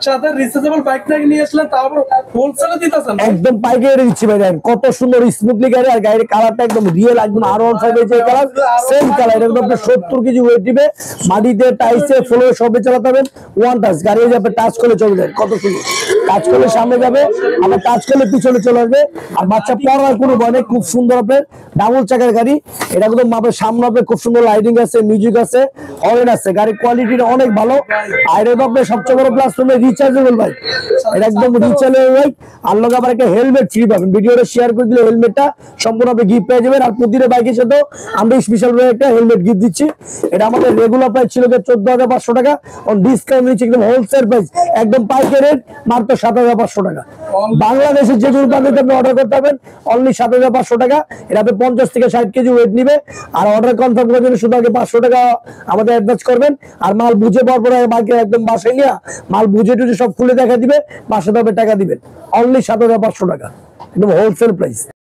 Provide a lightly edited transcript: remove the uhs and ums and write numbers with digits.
সাথে rechargeable bike নাকি নিয়ে আসলেন, তারপর হোলসেলে দিতেছেন একদম পাইকারি দিচ্ছি ভাই। দেখেন কত সুন্দর স্মুথলি গাড়ি, আর গাড়ির কালারটা একদম রিয়েল, একদম R15 এর যে কালার সেম কালার। এটা কিন্তু আপনার 70 কেজি ওয়েট দিবে, মাটিতে টাইসে ফ্লোরে সবে চালাতে পারবেন। ওয়ান টাচ গাড়ি যে আপনি টাচ করলে চলে যায়, কত সুন্দর টাচ করলে সামনে যাবে, আবার টাচ করলে পিছনে চলে আসবে। আর বাচ্চা পড়ার কোনো ভয় নেই, খুব সুন্দর আপনার ডাবল চাকার গাড়ি। এটা কিন্তু আপনার সামনে আপনার খুব সুন্দর লাইটিং আছে, মিউজিক আছে, হরেন আছে, গাড়ির কোয়ালিটিটা অনেক ভালো। আর এটা আপনার সবচেয়ে বড় প্লাস তুমি রিচার্জেবল বাইক, এটা একদম রিচার্জেবল বাইক। আর লোক আবার একটা হেলমেট ফ্রি পাবেন, ভিডিওটা শেয়ার করে দিলে হেলমেটটা সম্পূর্ণ আপনি গিফট পেয়ে যাবেন। আর প্রতিটা বাইকের সাথে আমরা স্পেশাল ভাবে একটা হেলমেট গিফট দিচ্ছি। এটা আমাদের রেগুলার প্রাইস ছিল 14,500 টাকা, ডিসকাউন্ট দিচ্ছি একদম হোলসেল প্রাইস, একদম পাইকারি রেট মাত্র 7,500 টাকা। বাংলাদেশের যে কোনো প্রান্তে আপনি অর্ডার করতে পারবেন অনলি 7,500 টাকা। এটা আপনি 50 থেকে 60 কেজি ওয়েট নিবে। আর অর্ডার কনফার্ম করার জন্য শুধু আগে 500 টাকা আমাদের অ্যাডভান্স করবেন। আর মাল বুঝে পাওয়ার পরে বাইকে একদম বাসায় নিয়ে মাল বুঝে টুঝে সব খুলে দেখা দিবে, 500 টাকা দিবেন। অনলি 7,500 টাকা, একদম হোলসেল প্রাইস।